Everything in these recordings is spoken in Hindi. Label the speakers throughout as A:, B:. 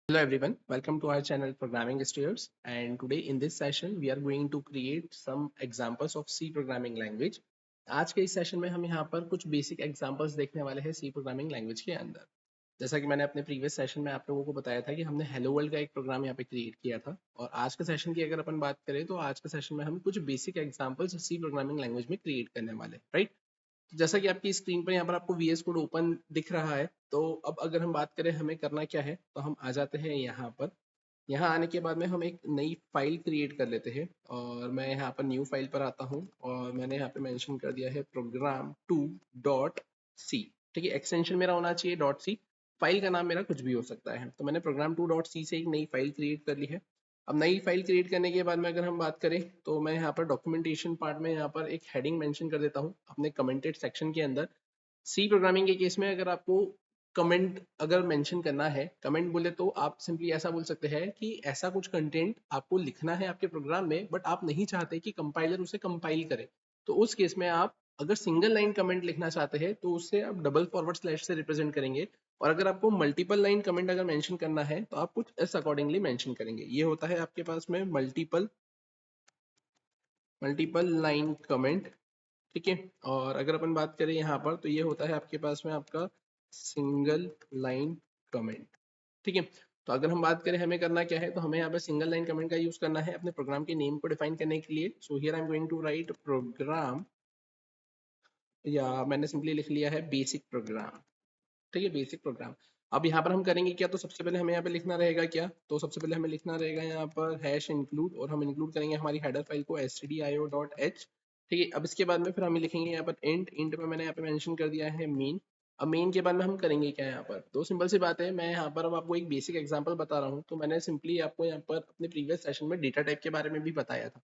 A: Hello everyone, welcome to our channel Programming Steers, and today in this session we are going to create some examples of C programming language. आज के इस सेशन में हम यहाँ पर कुछ बेसिक एग्जांपल्स देखने वाले हैं सी प्रोग्रामिंग लैंग्वेज के अंदर। जैसा कि मैंने अपने प्रीवियस सेशन में आप लोगों को बताया था कि हमने हेलो वर्ल्ड का एक प्रोग्राम यहाँ पे क्रिएट किया था, और आज के सेशन की अगर अपन बात करें तो आज के सेशन में हम कुछ basic examples C programming language में क्रिएट करने वाले हैं, राइट। जैसा कि आपकी स्क्रीन पर यहाँ पर आपको वीएस कोड ओपन दिख रहा है, तो अब अगर हम बात करें हमें करना क्या है, तो हम आ जाते हैं यहाँ पर। यहाँ आने के बाद में हम एक नई फाइल क्रिएट कर लेते हैं, और मैं यहाँ पर न्यू फाइल पर आता हूँ और मैंने यहाँ पे मेंशन कर दिया है program2.c। ठीक है, एक्सटेंशन मेरा होना चाहिए .c। फाइल का नाम मेरा कुछ भी हो सकता है, तो मैंने program2.c से एक नई फाइल क्रिएट कर ली है। अब नई फाइल क्रिएट करने के बाद में अगर हम बात करें तो मैं यहाँ पर डॉक्यूमेंटेशन पार्ट में यहाँ पर एक हेडिंग मेंशन कर देता हूँ अपने कमेंटेड सेक्शन के अंदर। सी प्रोग्रामिंग के केस में अगर आपको कमेंट अगर मेंशन करना है, कमेंट बोले तो आप सिंपली ऐसा बोल सकते हैं कि ऐसा कुछ कंटेंट आपको लिखना है आपके प्रोग्राम में, बट आप नहीं चाहते कि कंपाइलर उसे कंपाइल करे, तो उस केस में आप अगर सिंगल लाइन कमेंट लिखना चाहते हैं तो उससे आप डबल फॉरवर्ड स्लैश से रिप्रेजेंट करेंगे, और अगर आपको मल्टीपल लाइन कमेंट अगर मेंशन करना है तो आप कुछ इस अकॉर्डिंगली मेंशन करेंगे। ये होता है आपके पास में मल्टीपल लाइन कमेंट। ठीक है, और अगर अपन बात करें यहाँ पर तो ये होता है आपके पास में आपका सिंगल लाइन कमेंट। ठीक है, तो अगर हम बात करें हमें करना क्या है, तो हमें यहाँ पे सिंगल लाइन कमेंट का यूज करना है अपने प्रोग्राम के नेम को डिफाइन करने के लिए। So here I am going to write program, या मैंने सिंपली लिख लिया है बेसिक प्रोग्राम। ठीक है, बेसिक प्रोग्राम। अब यहाँ पर हम करेंगे क्या, तो सबसे पहले हमें यहाँ पे लिखना रहेगा क्या, तो सबसे पहले हमें लिखना रहेगा यहाँ पर हैश इंक्लूड, और हम इंक्लूड करेंगे हमारी हेडर फाइल को stdio.h। ठीक है, अब इसके बाद में फिर हम लिखेंगे यहाँ पर इंट में मैंने यहाँ पे मेंशन कर दिया है मेन। अब मेन के बाद में हम करेंगे क्या, यहाँ पर दो सिंपल सी बात है। मैं यहाँ पर अब आपको एक बेसिक एग्जांपल बता रहा हूँ, तो मैंने सिंपली आपको यहाँ पर अपने प्रीवियस सेशन में डेटा टाइप के बारे में भी बताया था।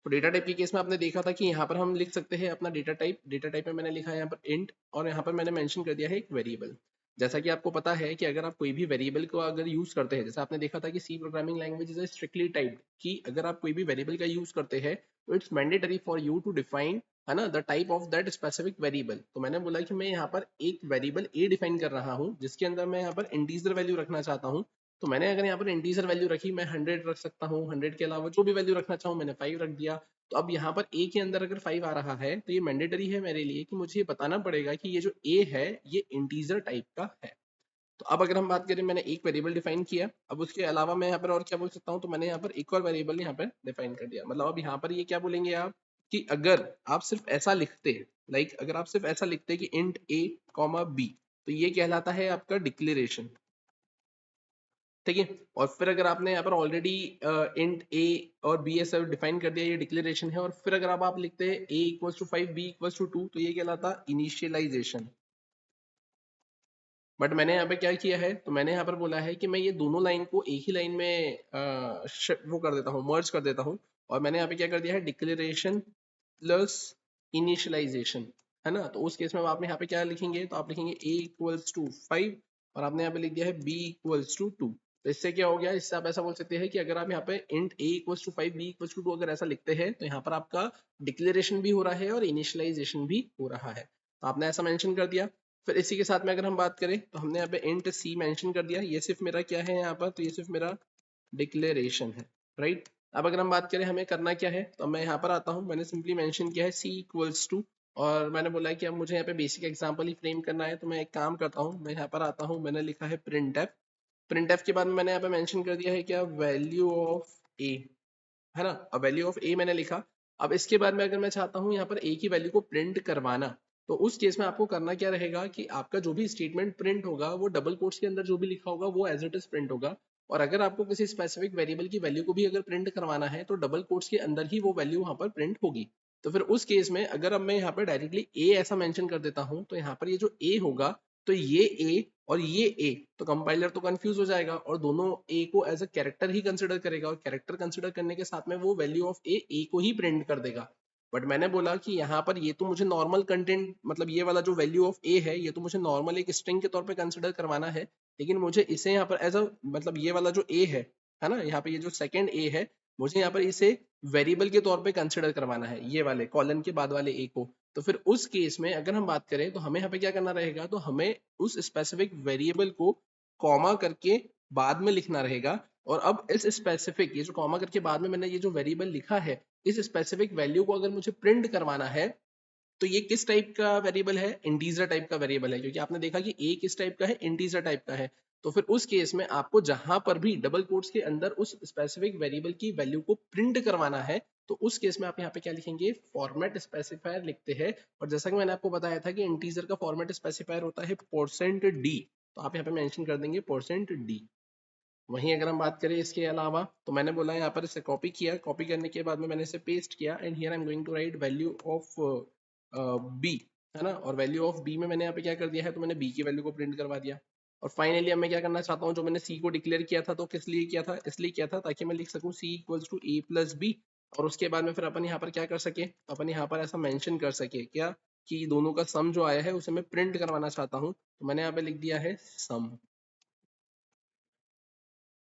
A: तो डेटा टाइप के केस में आपने देखा था कि यहाँ पर हम लिख सकते हैं अपना डेटा टाइप। डेटा टाइप में मैंने लिखा है यहाँ पर इंट, और यहाँ पर मैंने मेंशन कर दिया है एक वेरिएबल। जैसा कि आपको पता है कि अगर आप कोई भी वेरिएबल को अगर यूज करते हैं, जैसे आपने देखा था कि C programming language is strictly typed, कि अगर आप कोई भी वेरिएबल का यूज करते हैं तो it's mandatory for you to define, है ना, the type of that specific variable. तो मैंने बोला कि मैं यहाँ पर एक वेरिएबल ए डिफाइन कर रहा हूँ जिसके अंदर मैं यहाँ पर इंटीजर वैल्यू रखना चाहता हूँ। तो मैंने अगर यहाँ पर इंटीजर वैल्यू रखी, मैं 100 रख सकता हूँ, 100 के अलावा जो भी वैल्यू रखना चाहूँ मैंने 5 रख दिया। तो अब यहाँ पर ए के अंदर अगर 5 आ रहा है तो ये मैंडेटरी है मेरे लिए कि मुझे ये बताना पड़ेगा कि ये जो ए है ये इंटीजर टाइप का है। तो अब अगर हम बात करें, मैंने एक वेरिएबल डिफाइन किया, अब उसके अलावा मैं यहाँ पर और क्या बोल सकता हूँ, तो मैंने यहाँ पर एक और वेरिएबल यहाँ पर डिफाइन कर दिया। मतलब अब यहाँ पर ये क्या बोलेंगे आप, कि अगर आप सिर्फ ऐसा लिखते, लाइक अगर आप सिर्फ ऐसा लिखते कि इंट ए कॉमा बी, तो ये कहलाता है आपका डिक्लेरेशन। ठीक है, और फिर अगर आपने यहाँ पर ऑलरेडी इंट ए और बी ऐसा डिफाइन कर दिया, ये डिक्लेरेशन है, और फिर अगर आप लिखते हैं A equals to 5 B equals to 2, तो ये कहलाता इनिशियलाइजेशन। बट मैंने यहाँ पे क्या किया है, तो मैंने यहाँ पर बोला है कि मैं ये दोनों लाइन को एक ही लाइन में वो कर देता हूँ, मर्ज कर देता हूँ, और मैंने यहाँ पे क्या कर दिया है, डिक्लेरेशन प्लस इनिशियलाइजेशन, है ना। तो उस केस में आप यहाँ पे क्या लिखेंगे, तो आप लिखेंगे a इक्वल्स टू 5, और आपने यहाँ पे लिख दिया है b इक्वल्स टू 2। तो इससे क्या हो गया, इससे आप ऐसा बोल सकते हैं कि अगर आप यहाँ पे int a equals to 5 b equals to 2 अगर ऐसा लिखते हैं, तो यहाँ पर आपका डिक्लेरेशन भी हो रहा है और इनिशियलाइजेशन भी हो रहा है। तो आपने ऐसा मेंशन कर दिया। फिर इसी के साथ में अगर हम बात करें तो हमने यहाँ पे इंट c मेंशन कर दिया, ये सिर्फ मेरा क्या है यहाँ पर, तो ये सिर्फ मेरा डिक्लेरेशन है, राइट। अब अगर हम बात करें हमें करना क्या है, तो मैं यहाँ पर आता हूँ, मैंने सिंपली मेंशन किया है c इक्वल्स टू, और मैंने बोला है कि अब मुझे यहाँ पे बेसिक एग्जांपल ही फ्रेम करना है, तो मैं एक काम करता हूँ, मैं यहाँ पर आता हूँ, मैंने लिखा है प्रिंट एफ। प्रिंट एफ के बाद मैंने यहाँ पे मेंशन कर दिया है क्या, वैल्यू ऑफ ए, है ना। अब वैल्यू ऑफ ए मैंने लिखा। अब इसके बाद में अगर मैं चाहता हूँ यहाँ पर ए की वैल्यू को प्रिंट करवाना, तो उस केस में आपको करना क्या रहेगा कि आपका जो भी स्टेटमेंट प्रिंट होगा वो डबल कोट्स के अंदर जो भी लिखा होगा वो एज इट इज प्रिंट होगा। और अगर आपको किसी स्पेसिफिक वेरिएबल की वैल्यू को भी अगर प्रिंट करवाना है तो डबल कोट्स के अंदर ही वो वैल्यू वहां पर प्रिंट होगी। तो फिर उस केस में अगर अब मैं यहाँ पर डायरेक्टली ए ऐसा मेंशन कर देता हूँ, तो यहाँ पर ये जो ए होगा, तो ये ए और ये ए, तो कंपाइलर तो कंफ्यूज हो जाएगा और दोनों ए को एज अ कैरेक्टर ही कंसिडर करेगा, और कैरेक्टर कंसिडर करने के साथ में वो वैल्यू ऑफ ए को ही प्रिंट कर देगा। बट मैंने बोला कि यहाँ पर ये तो मुझे नॉर्मल कंटेंट, मतलब ये वाला जो वैल्यू ऑफ ए है ये तो मुझे नॉर्मल एक स्ट्रिंग के तौर पे कंसिडर करवाना है, लेकिन मुझे इसे यहाँ पर एज अ, मतलब ये वाला जो ए है ना, यहाँ पे ये जो सेकंड ए है, मुझे यहाँ पर इसे वेरिएबल के तौर पे कंसिडर करवाना है, ये वाले कॉलन के बाद वाले ए को। तो फिर उस केस में अगर हम बात करें तो हमें यहाँ पे क्या करना रहेगा, तो हमें उस स्पेसिफिक वेरिएबल को कॉमा करके बाद में लिखना रहेगा। और अब इस स्पेसिफिक, ये जो कॉमा करके बाद में मैंने ये जो वेरिएबल लिखा है, इस स्पेसिफिक वैल्यू को अगर मुझे प्रिंट करवाना है तो ये किस टाइप का वेरिएबल है, इंटीजर टाइप का वेरिएबल है, क्योंकि आपने देखा कि ए किस टाइप का है, इंटीजर टाइप का है। तो फिर उस केस में आपको जहां पर भी डबल कोट्स के अंदर उस स्पेसिफिक वेरिएबल की वैल्यू को प्रिंट करवाना है, तो उस केस में आप यहाँ पे क्या लिखेंगे, फॉर्मेट स्पेसिफायर लिखते हैं। और जैसा कि मैंने आपको बताया था कि इंटीजर का फॉर्मेट स्पेसिफायर होता है %d, तो आप यहाँ पे मेंशन कर देंगे %d। वहीं अगर हम बात करें इसके अलावा, तो मैंने बोला यहाँ पर इसे कॉपी किया, कॉपी करने के बाद में मैंने इसे पेस्ट किया, and here I am going to write value of b, है ना। और वैल्यू ऑफ बी में मैंने यहाँ पे क्या कर दिया है, तो मैंने बी की वैल्यू को प्रिंट करवा दिया। और फाइनली अब मैं क्या करना चाहता हूँ, जो मैंने सी को डिक्लेयर किया था, तो किस लिए किया था, इसलिए किया था ताकि मैं लिख सकूँ C equals to A plus B. और उसके बाद में फिर अपन यहाँ पर क्या कर सके, तो अपन यहाँ पर ऐसा मेंशन कर सके क्या, कि दोनों का सम जो आया है उसे मैं प्रिंट करवाना चाहता हूँ, तो मैंने यहाँ पे लिख दिया है सम।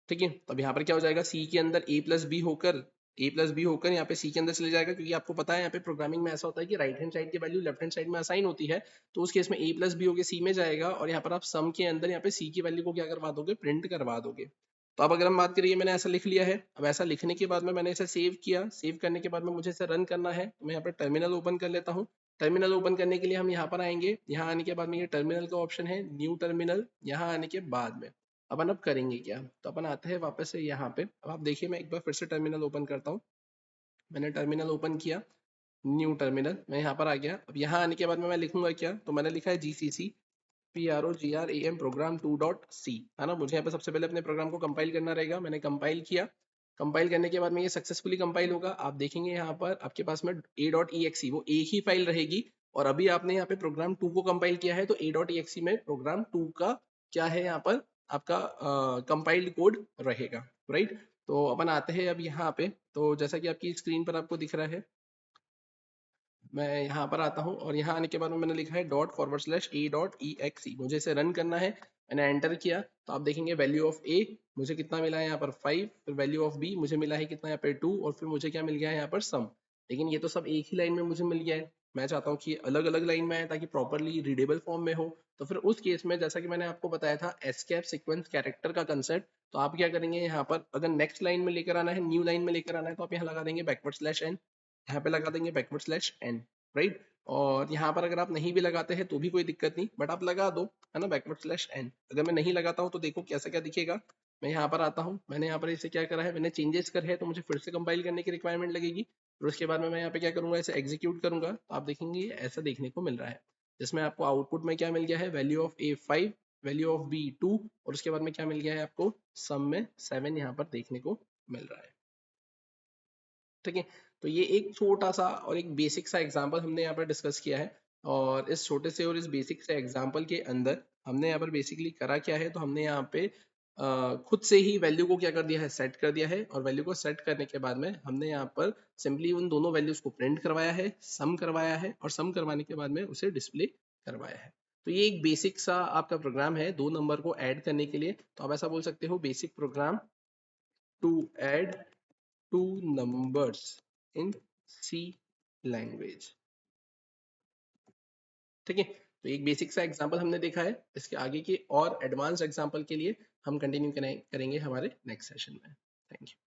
A: ठीक है, तो अब यहाँ पर क्या हो जाएगा, सी के अंदर ए प्लस बी होकर यहाँ पे सी के अंदर चले जाएगा, क्योंकि आपको पता है यहाँ पे प्रोग्रामिंग में ऐसा होता है कि राइट हैंड साइड की वैल्यू लेफ्ट हैंड साइड में असाइन होती है। तो उस केस में ए प्लस बी होकर सी में जाएगा, और यहाँ पर आप सम के अंदर यहाँ पे सी की वैल्यू को क्या करवा दोगे, प्रिंट करवा दोगे। तो अब अगर हम बात करिए, मैंने ऐसा लिख लिया है। अब ऐसा लिखने के बाद में मैंने इसे सेव किया, सेव करने के बाद में मुझे इसे रन करना है, तो मैं यहाँ पर टर्मिनल ओपन कर लेता हूँ। टर्मिनल ओपन करने के लिए हम यहाँ पर आएंगे, यहाँ आने के बाद में ये टर्मिनल का ऑप्शन है, न्यू टर्मिनल। यहाँ आने के बाद में अपन अब करेंगे क्या, तो अपन आते हैं वापस से यहाँ पे। अब आप देखिए, मैं एक बार फिर से टर्मिनल ओपन करता हूँ। मैंने टर्मिनल ओपन किया, न्यू टर्मिनल, मैं यहाँ पर आ गया। अब यहाँ आने के बाद में मैं लिखूंगा क्या, तो मैंने लिखा है GCC PROGRAM प्रोग्राम 2.c, है ना। मुझे यहाँ पे सबसे पहले अपने प्रोग्राम को कंपाइल करना रहेगा। मैंने कंपाइल किया, कंपाइल करने के बाद में ये सक्सेसफुली कंपाइल होगा। आप देखेंगे यहाँ पर आपके पास में a.exe वो एक ही फाइल रहेगी। और अभी आपने यहाँ पे प्रोग्राम 2 को कंपाइल किया है, तो a.exe में प्रोग्राम 2 का क्या है, यहाँ पर आपका कंपाइल्ड कोड रहेगा, राइट। तो अपन आते हैं अब यहाँ पे, तो जैसा कि आपकी स्क्रीन पर आपको दिख रहा है, मैं यहाँ पर आता हूँ, और यहाँ आने के बाद में मैंने लिखा है ./a.exe, मुझे इसे रन करना है। मैंने एंटर किया, तो आप देखेंगे वैल्यू ऑफ ए मुझे कितना मिला है यहाँ पर 5, फिर वैल्यू ऑफ बी मुझे मिला है कितना यहाँ पे 2, और फिर मुझे क्या मिल गया है यहाँ पर सम। लेकिन ये तो सब एक ही लाइन में मुझे मिल गया है, मैं चाहता हूँ कि अलग अलग लाइन में आए ताकि प्रॉपरली रीडेबल फॉर्म में हो। तो फिर उस केस में, जैसा कि मैंने आपको बताया था एस्केप सीक्वेंस कैरेक्टर का कंसेप्ट, तो आप क्या करेंगे, यहाँ पर अगर नेक्स्ट लाइन में लेकर आना है, न्यू लाइन में लेकर आना है, तो आप यहाँ लगा देंगे /n, यहाँ पे लगा देंगे /n, राइट। और यहाँ पर अगर आप नहीं भी लगाते हैं तो भी कोई दिक्कत नहीं, बट आप लगा दो, है ना, /n। अगर मैं नहीं लगाता हूँ तो देखो कैसा क्या दिखेगा। मैं यहाँ पर आता हूँ, मैंने यहाँ पर इसे क्या करा है, मैंने चेंजेस करे हैं, तो मुझे फिर से कंपाइल करने की रिक्वायरमेंट लगेगी। और उसके बाद में मैं यहाँ पे क्या करूंगा, इसे एग्जीक्यूट करूंगा, तो आप देखेंगे ये ऐसा देखने को मिल रहा है, जिसमें आपको आउटपुट में क्या मिल गया है, value of a 5, value of b 2, और उसके बाद में क्या मिल गया है आपको, सम में 7 यहाँ पर देखने को मिल रहा है। ठीक है, तो ये एक छोटा सा और एक बेसिक सा एग्जांपल हमने यहाँ पर डिस्कस किया है। और इस छोटे से और इस बेसिक से एग्जांपल के अंदर हमने यहाँ पर बेसिकली करा क्या है, तो हमने यहाँ पे खुद से ही वैल्यू को क्या कर दिया है, सेट कर दिया है। और वैल्यू को सेट करने के बाद में हमने यहाँ पर सिंपली उन दोनों वैल्यूज को प्रिंट करवाया है, सम करवाया है, और सम करवाने के बाद में उसे डिस्प्ले करवाया है। तो ये एक बेसिक सा आपका प्रोग्राम है 2 नंबर को ऐड करने के लिए। तो आप ऐसा बोल सकते हो, basic program to add 2 numbers in C language। ठीक है, तो एक बेसिक सा एग्जांपल हमने देखा है। इसके आगे के और एडवांस एग्जांपल के लिए हम कंटिन्यू करेंगे हमारे नेक्स्ट सेशन में। Thank you.